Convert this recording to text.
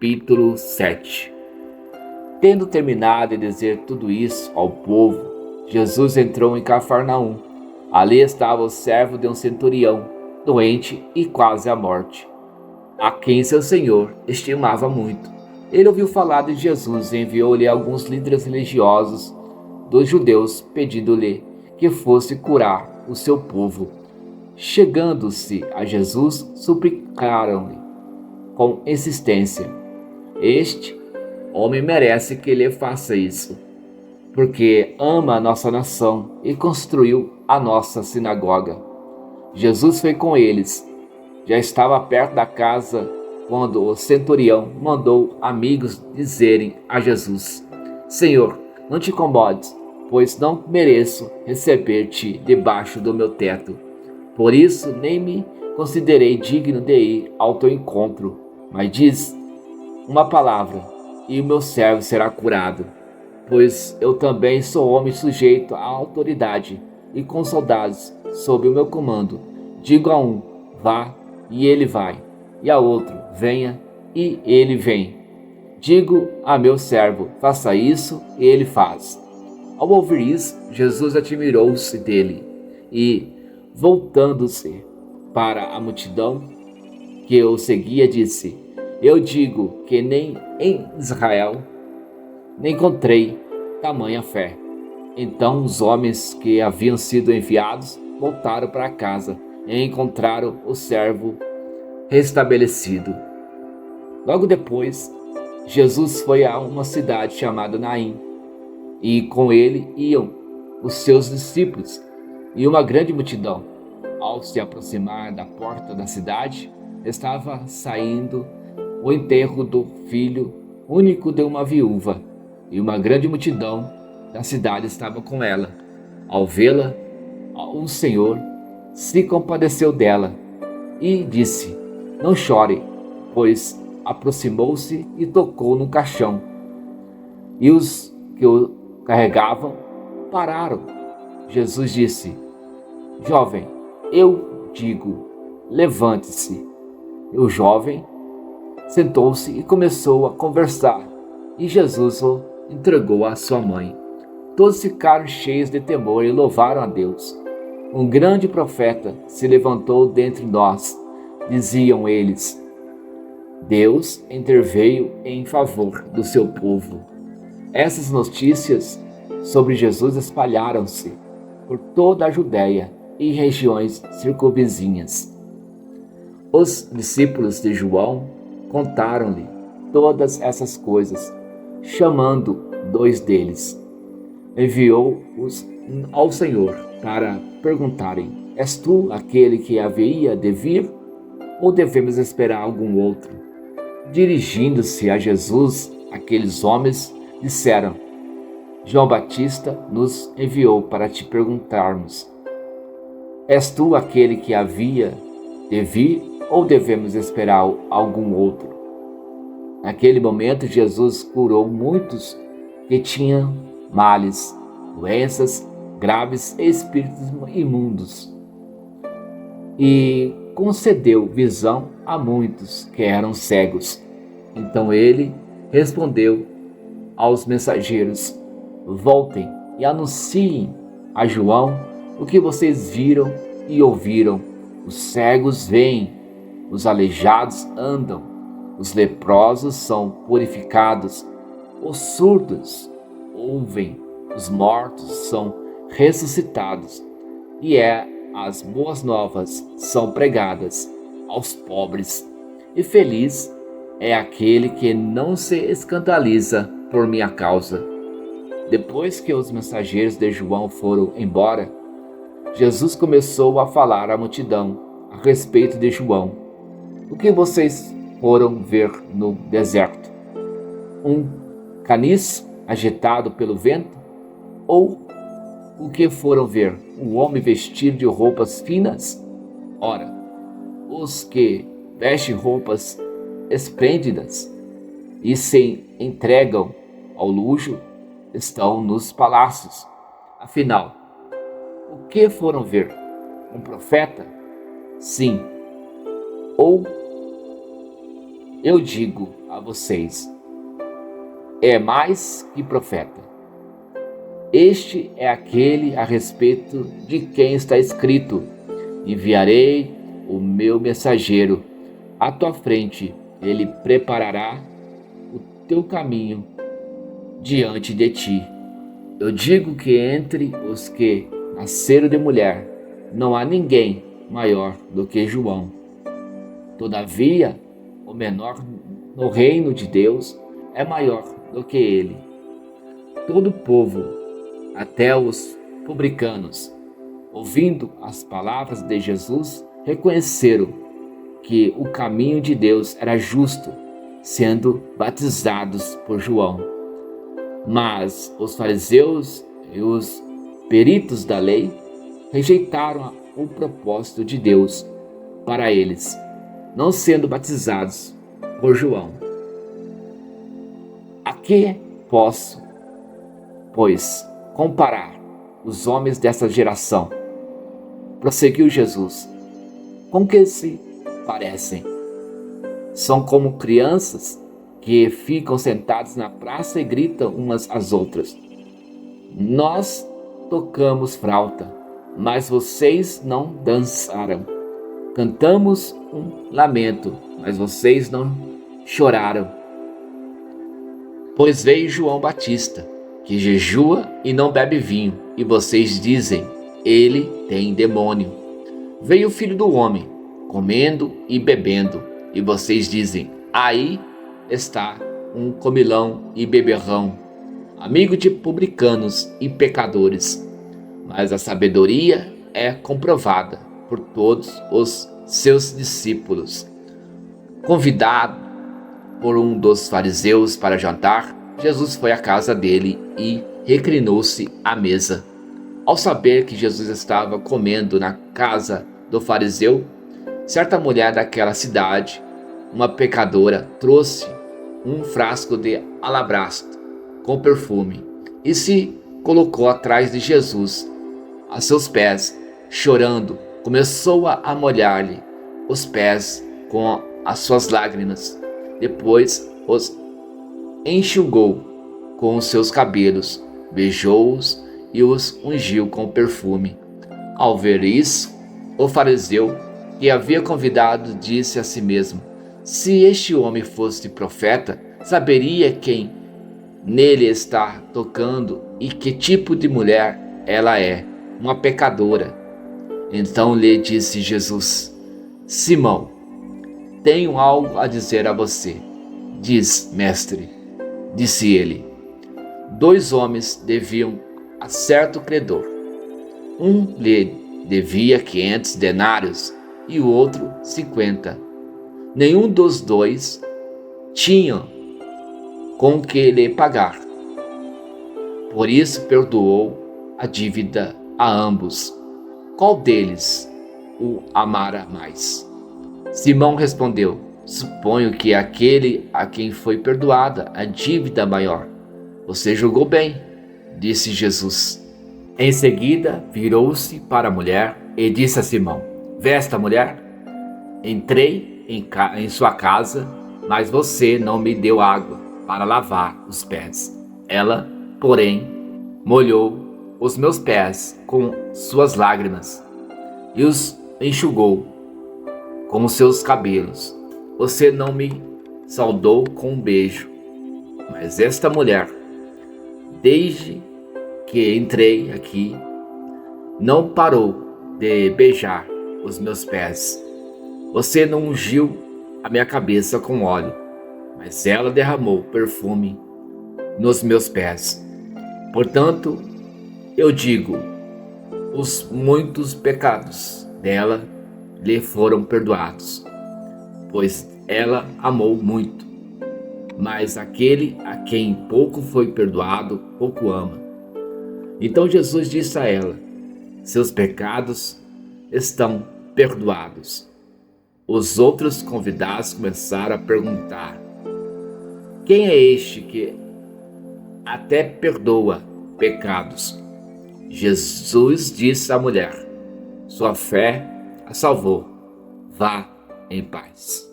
Capítulo 7. Tendo terminado de dizer tudo isso ao povo, Jesus entrou em Cafarnaum. Ali estava o servo de um centurião, doente e quase à morte, a quem seu senhor estimava muito. Ele ouviu falar de Jesus e enviou-lhe alguns líderes religiosos dos judeus, pedindo-lhe que fosse curar o seu povo. Chegando-se a Jesus, suplicaram-lhe com insistência: este homem merece que lhe faça isso, porque ama a nossa nação e construiu a nossa sinagoga. Jesus foi com eles. Já estava perto da casa quando o centurião mandou amigos dizerem a Jesus: Senhor, não te incomodes, pois não mereço receber-te debaixo do meu teto. Por isso nem me considerei digno de ir ao teu encontro, mas diz uma palavra, e o meu servo será curado. Pois eu também sou homem sujeito à autoridade, e com soldados sob o meu comando. Digo a um: vá, e ele vai, e a outro: venha, e ele vem. Digo a meu servo: faça isso, e ele faz. Ao ouvir isso, Jesus admirou-se dele, e, voltando-se para a multidão que o seguia, disse: eu digo que nem em Israel nem encontrei tamanha fé. Então os homens que haviam sido enviados voltaram para casa e encontraram o servo restabelecido. Logo depois, Jesus foi a uma cidade chamada Naim, e com ele iam os seus discípulos e uma grande multidão. Ao se aproximar da porta da cidade, estava saindo o enterro do filho único de uma viúva, e uma grande multidão da cidade estava com ela. Ao vê-la, o Senhor se compadeceu dela e disse: não chore, pois aproximou-se e tocou no caixão. E os que o carregavam pararam. Jesus disse: jovem, eu digo, levante-se. E o jovem sentou-se e começou a conversar, e Jesus o entregou à sua mãe. Todos ficaram cheios de temor e louvaram a Deus. Um grande profeta se levantou dentre nós, diziam eles. Deus interveio em favor do seu povo. Essas notícias sobre Jesus espalharam-se por toda a Judéia e regiões circunvizinhas. Os discípulos de João contaram-lhe todas essas coisas. Chamando 2 deles, enviou-os ao Senhor para perguntarem: és tu aquele que havia de vir, ou devemos esperar algum outro? Dirigindo-se a Jesus, aqueles homens disseram: João Batista nos enviou para te perguntarmos: és tu aquele que havia de vir, ou devemos esperar algum outro? Naquele momento, Jesus curou muitos que tinham males, doenças graves e espíritos imundos, e concedeu visão a muitos que eram cegos. Então ele respondeu aos mensageiros: voltem e anunciem a João o que vocês viram e ouviram. Os cegos veem, os aleijados andam, os leprosos são purificados, os surdos ouvem, os mortos são ressuscitados, e as boas novas são pregadas aos pobres. E feliz é aquele que não se escandaliza por minha causa. Depois que os mensageiros de João foram embora, Jesus começou a falar à multidão a respeito de João. O que vocês foram ver no deserto? Um caniço agitado pelo vento? Ou o que foram ver? Um homem vestido de roupas finas? Ora, os que vestem roupas esplêndidas e se entregam ao luxo estão nos palácios. Afinal, o que foram ver? Um profeta? Sim. Ou eu digo a vocês, é mais que profeta. Este é aquele a respeito de quem está escrito: enviarei o meu mensageiro à tua frente, ele preparará o teu caminho diante de ti. Eu digo que entre os que nasceram de mulher, não há ninguém maior do que João. Todavia, o menor no reino de Deus é maior do que ele. Todo o povo, até os publicanos, ouvindo as palavras de Jesus, reconheceram que o caminho de Deus era justo, sendo batizados por João. Mas os fariseus e os peritos da lei rejeitaram o propósito de Deus para eles, não sendo batizados por João. A que posso, pois, comparar os homens dessa geração? Prosseguiu Jesus. Com que se parecem? São como crianças que ficam sentadas na praça e gritam umas às outras: nós tocamos flauta, mas vocês não dançaram. Cantamos um lamento, mas vocês não choraram. Pois veio João Batista, que jejua e não bebe vinho, e vocês dizem, ele tem demônio. Veio o Filho do Homem, comendo e bebendo, e vocês dizem, aí está um comilão e beberrão, amigo de publicanos e pecadores. Mas a sabedoria é comprovada por todos os seus discípulos. Convidado por um dos fariseus para jantar, Jesus foi à casa dele e reclinou-se à mesa. Ao saber que Jesus estava comendo na casa do fariseu, certa mulher daquela cidade, uma pecadora, trouxe um frasco de alabastro com perfume e se colocou atrás de Jesus, a seus pés, chorando. Começou a molhar-lhe os pés com as suas lágrimas. Depois os enxugou com os seus cabelos, beijou-os e os ungiu com perfume. Ao ver isso, o fariseu que havia convidado disse a si mesmo: se este homem fosse profeta, saberia quem nele está tocando e que tipo de mulher ela é, uma pecadora. Então lhe disse Jesus: Simão, tenho algo a dizer a você. Diz, mestre. Disse ele: 2 homens deviam a certo credor. Um lhe devia 500 denários e o outro 50. Nenhum dos dois tinha com que lhe pagar. Por isso perdoou a dívida a ambos. Qual deles o amara mais? Simão respondeu: suponho que é aquele a quem foi perdoada a dívida maior. Você julgou bem, disse Jesus. Em seguida, virou-se para a mulher e disse a Simão: vê esta mulher? Entrei em sua casa, mas você não me deu água para lavar os pés. Ela, porém, molhou os meus pés com suas lágrimas e os enxugou com os seus cabelos. Você não me saudou com um beijo, mas esta mulher, desde que entrei aqui, não parou de beijar os meus pés. Você não ungiu a minha cabeça com óleo, mas ela derramou perfume nos meus pés. Portanto, eu digo, os muitos pecados dela lhe foram perdoados, pois ela amou muito. Mas aquele a quem pouco foi perdoado, pouco ama. Então Jesus disse a ela: seus pecados estão perdoados. Os outros convidados começaram a perguntar: quem é este que até perdoa pecados? Jesus disse à mulher: sua fé a salvou. Vá em paz.